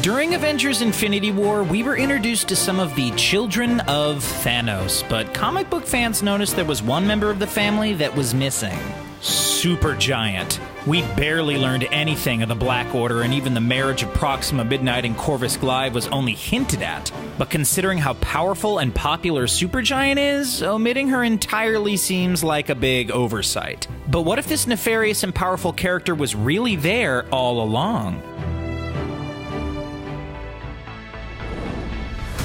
During Avengers Infinity War, we were introduced to some of the children of Thanos, but comic book fans noticed there was one member of the family that was missing. Supergiant. We barely learned anything of the Black Order, and even the marriage of Proxima Midnight and Corvus Glaive was only hinted at. But considering how powerful and popular Supergiant is, omitting her entirely seems like a big oversight. But what if this nefarious and powerful character was really there all along?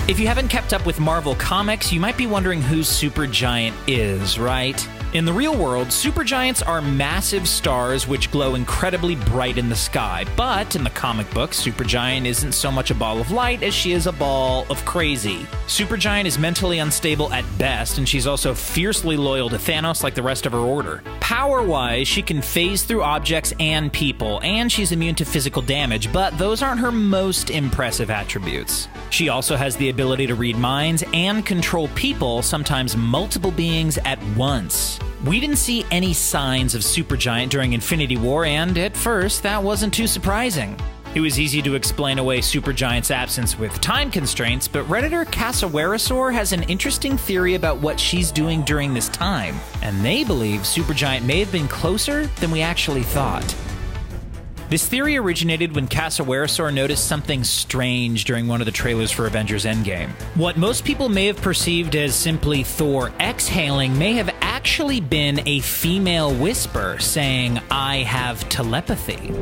If you haven't kept up with Marvel Comics, you might be wondering who Supergiant is, right? In the real world, supergiants are massive stars which glow incredibly bright in the sky, but in the comic books, Supergiant isn't so much a ball of light as she is a ball of crazy. Supergiant is mentally unstable at best, and she's also fiercely loyal to Thanos like the rest of her order. Power-wise, she can phase through objects and people, and she's immune to physical damage, but those aren't her most impressive attributes. She also has the ability to read minds and control people, sometimes multiple beings at once. We didn't see any signs of Supergiant during Infinity War, and at first, that wasn't too surprising. It was easy to explain away Supergiant's absence with time constraints, but Redditor Cassowarasaur has an interesting theory about what she's doing during this time, and they believe Supergiant may have been closer than we actually thought. This theory originated when Cassowarasaur noticed something strange during one of the trailers for Avengers Endgame. What most people may have perceived as simply Thor exhaling may have actually been a female whisper saying, "I have telepathy."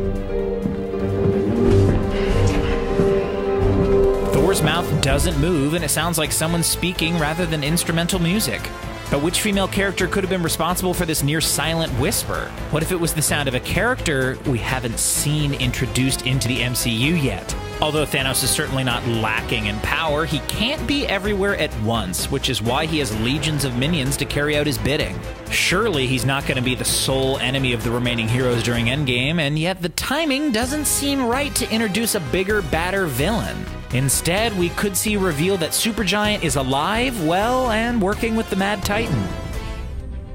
Thor's mouth doesn't move, and it sounds like someone speaking rather than instrumental music. But which female character could have been responsible for this near-silent whisper? What if it was the sound of a character we haven't seen introduced into the MCU yet? Although Thanos is certainly not lacking in power, he can't be everywhere at once, which is why he has legions of minions to carry out his bidding. Surely he's not going to be the sole enemy of the remaining heroes during Endgame, and yet the timing doesn't seem right to introduce a bigger, badder villain. Instead, we could see a reveal that Supergiant is alive, well, and working with the Mad Titan.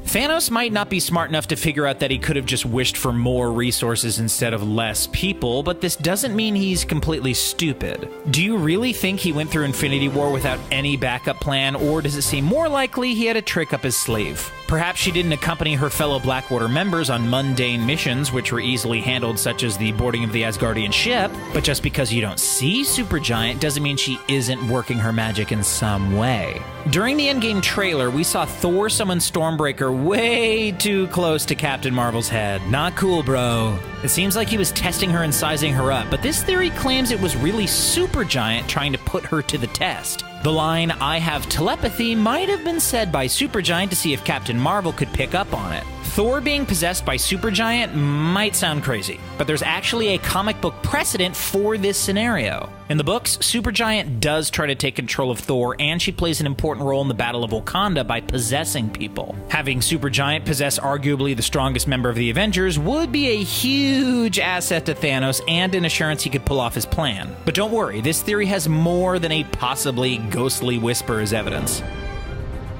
Thanos might not be smart enough to figure out that he could have just wished for more resources instead of less people, but this doesn't mean he's completely stupid. Do you really think he went through Infinity War without any backup plan, or does it seem more likely he had a trick up his sleeve? Perhaps she didn't accompany her fellow Black Order members on mundane missions, which were easily handled, such as the boarding of the Asgardian ship, but just because you don't see Supergiant doesn't mean she isn't working her magic in some way. During the Endgame trailer, we saw Thor summon Stormbreaker way too close to Captain Marvel's head. Not cool, bro. It seems like he was testing her and sizing her up, but this theory claims it was really Supergiant trying to put her to the test. The line, "I have telepathy," might have been said by Supergiant to see if Captain Marvel could pick up on it. Thor being possessed by Supergiant might sound crazy, but there's actually a comic book precedent for this scenario. In the books, Supergiant does try to take control of Thor, and she plays an important role in the Battle of Wakanda by possessing people. Having Supergiant possess arguably the strongest member of the Avengers would be a huge asset to Thanos and an assurance he could pull off his plan. But don't worry, this theory has more than a possibly ghostly whisper as evidence.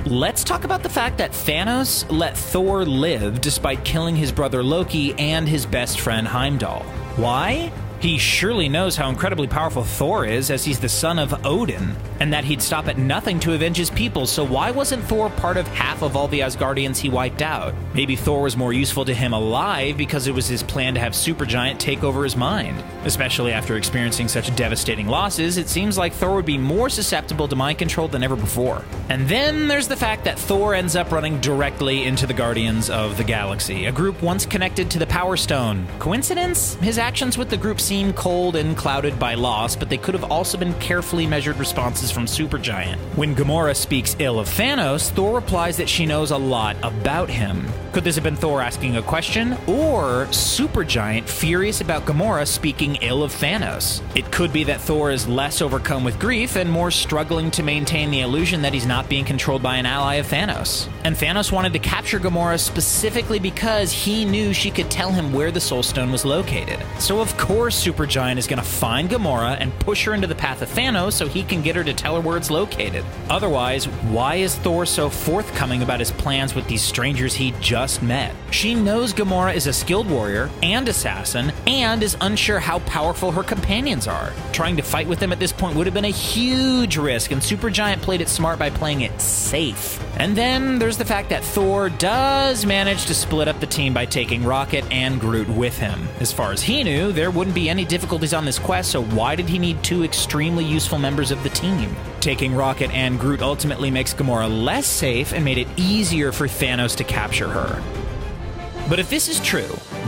Let's talk about the fact that Thanos let Thor live despite killing his brother Loki and his best friend Heimdall. Why? He surely knows how incredibly powerful Thor is, as he's the son of Odin, and that he'd stop at nothing to avenge his people, so why wasn't Thor part of half of all the Asgardians he wiped out? Maybe Thor was more useful to him alive because it was his plan to have Supergiant take over his mind. Especially after experiencing such devastating losses, it seems like Thor would be more susceptible to mind control than ever before. And then there's the fact that Thor ends up running directly into the Guardians of the Galaxy, a group once connected to the Power Stone. Coincidence? His actions with the group seem cold and clouded by loss, but they could have also been carefully measured responses from Supergiant. When Gamora speaks ill of Thanos, Thor replies that she knows a lot about him. Could this have been Thor asking a question, or Supergiant furious about Gamora speaking ill of Thanos? It could be that Thor is less overcome with grief and more struggling to maintain the illusion that he's not being controlled by an ally of Thanos. And Thanos wanted to capture Gamora specifically because he knew she could tell him where the Soul Stone was located. So of course course, Supergiant is going to find Gamora and push her into the path of Thanos so he can get her to tell her where it's located. Otherwise, why is Thor so forthcoming about his plans with these strangers he just met? She knows Gamora is a skilled warrior and assassin and is unsure how powerful her companions are. Trying to fight with them at this point would have been a huge risk, and Supergiant played it smart by playing it safe. And then there's the fact that Thor does manage to split up the team by taking Rocket and Groot with him. As far as he knew, there wouldn't be any difficulties on this quest, so why did he need two extremely useful members of the team? Taking Rocket and Groot ultimately makes Gamora less safe and made it easier for Thanos to capture her. But if this is true,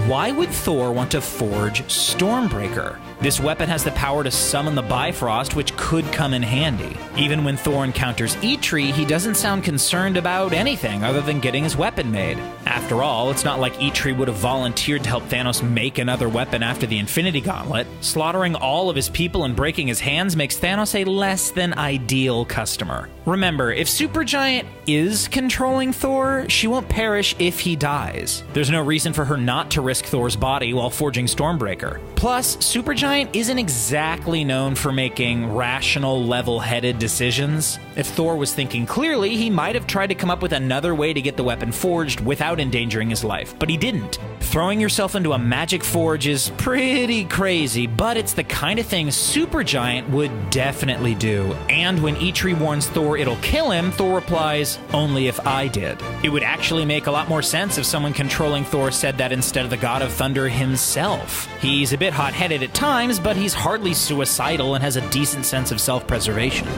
why would Thor want to forge Stormbreaker? This weapon has the power to summon the Bifrost, which could come in handy. Even when Thor encounters Eitri, he doesn't sound concerned about anything other than getting his weapon made. After all, it's not like Eitri would have volunteered to help Thanos make another weapon after the Infinity Gauntlet. Slaughtering all of his people and breaking his hands makes Thanos a less than ideal customer. Remember, if Supergiant is controlling Thor, she won't perish if he dies. There's no reason for her not to risk Thor's body while forging Stormbreaker. Plus, Supergiant isn't exactly known for making rational, level-headed decisions. If Thor was thinking clearly, he might have tried to come up with another way to get the weapon forged without endangering his life, but he didn't. Throwing yourself into a magic forge is pretty crazy, but it's the kind of thing Supergiant would definitely do. And when Eitri warns Thor it'll kill him, Thor replies, "Only if I did." It would actually make a lot more sense if someone controlling Thor said that instead of the God of Thunder himself. He's a bit hot-headed at times, but he's hardly suicidal and has a decent sense of self-preservation.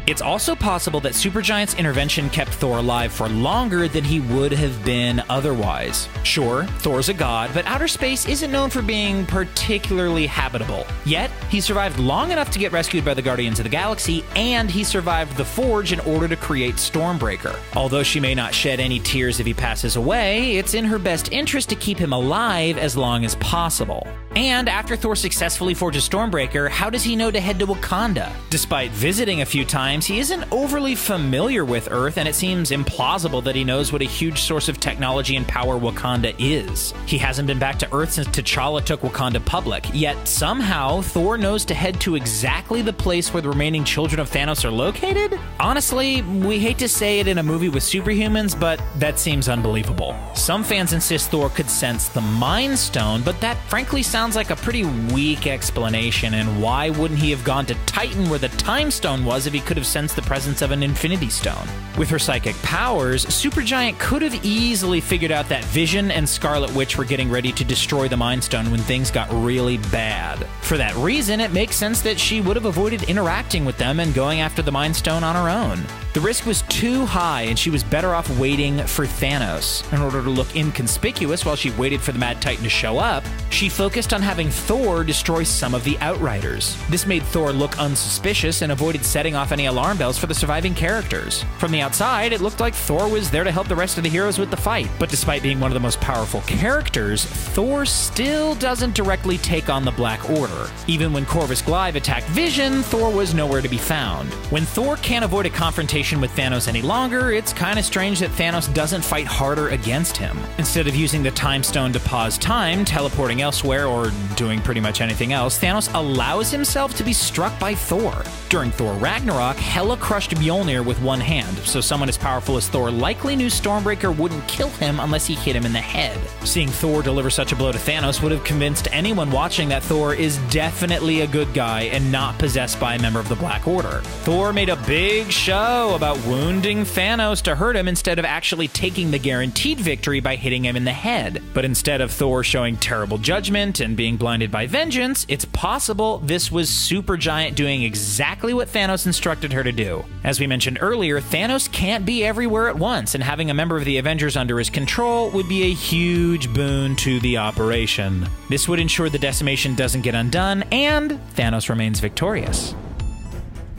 It's also possible that Supergiant's intervention kept Thor alive for longer than he would have been otherwise. Sure, Thor's a god, but outer space isn't known for being particularly habitable. Yet, he survived long enough to get rescued by the Guardians of the Galaxy, and he survived the Forge in order to create Stormbreaker. Although she may not shed any tears if he passes away, it's in her best interest to keep him alive as long as possible. And after Thor successfully forges Stormbreaker, how does he know to head to Wakanda? Despite visiting a few times, he isn't overly familiar with Earth, and it seems implausible that he knows what a huge source of technology and power Wakanda is. He hasn't been back to Earth since T'Challa took Wakanda public, yet somehow Thor knows to head to exactly the place where the remaining children of Thanos are located? Honestly, we hate to say it in a movie with superhumans, but that seems unbelievable. Some fans insist Thor could sense the Mind Stone, but that frankly sounds like a pretty weak explanation, and why wouldn't he have gone to Titan where the Time Stone was if he could have sensed the presence of an Infinity Stone? With her psychic powers, Supergiant could have easily figured out that Vision and Scarlet Witch were getting ready to destroy the Mind Stone when things got really bad. For that reason, it makes sense that she would have avoided interacting with them and going after the Mind Stone on her own. The risk was too high, and she was better off waiting for Thanos. In order to look inconspicuous while she waited for the Mad Titan to show up, she focused on having Thor destroy some of the Outriders. This made Thor look unsuspicious and avoided setting off any alarm bells for the surviving characters. From the outside, it looked like Thor was there to help the rest of the heroes with the fight, but despite being one of the most powerful characters, Thor still doesn't directly take on the Black Order. Even when Corvus Glaive attacked Vision, Thor was nowhere to be found. When Thor can't avoid a confrontation with Thanos any longer, it's kind of strange that Thanos doesn't fight harder against him. Instead of using the Time Stone to pause time, teleporting elsewhere, or doing pretty much anything else, Thanos allows himself to be struck by Thor. During Thor Ragnarok, Hela crushed Mjolnir with one hand, so someone as powerful as Thor likely knew Stormbreaker wouldn't kill him unless he hit him in the head. Seeing Thor deliver such a blow to Thanos would have convinced anyone watching that Thor is definitely a good guy and not possessed by a member of the Black Order. Thor made a big show about wounding Thanos to hurt him instead of actually taking the guaranteed victory by hitting him in the head. But instead of Thor showing terrible judgment and being blinded by vengeance, it's possible this was Supergiant doing exactly what Thanos instructed her to do. As we mentioned earlier, Thanos can't be everywhere at once, and having a member of the Avengers under his control would be a huge boon to the operation. This would ensure the decimation doesn't get undone, and Thanos remains victorious.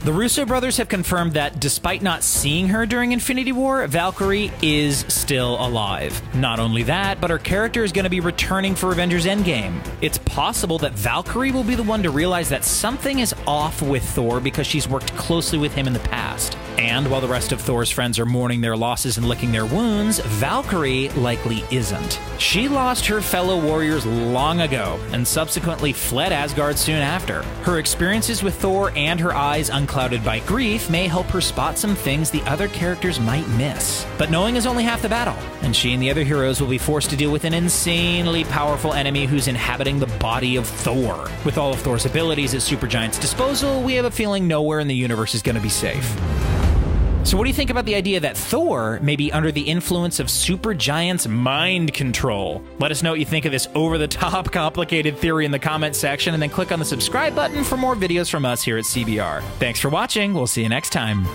The Russo brothers have confirmed that despite not seeing her during Infinity War, Valkyrie is still alive. Not only that, but her character is going to be returning for Avengers Endgame. It's possible that Valkyrie will be the one to realize that something is off with Thor because she's worked closely with him in the past. And while the rest of Thor's friends are mourning their losses and licking their wounds, Valkyrie likely isn't. She lost her fellow warriors long ago and subsequently fled Asgard soon after. Her experiences with Thor and her eyes unclouded by grief may help her spot some things the other characters might miss. But knowing is only half the battle, and she and the other heroes will be forced to deal with an insanely powerful enemy who's inhabiting the body of Thor. With all of Thor's abilities at Supergiant's disposal, we have a feeling nowhere in the universe is going to be safe. So what do you think about the idea that Thor may be under the influence of Supergiant's mind control? Let us know what you think of this over-the-top complicated theory in the comments section, and then click on the subscribe button for more videos from us here at CBR. Thanks for watching. We'll see you next time.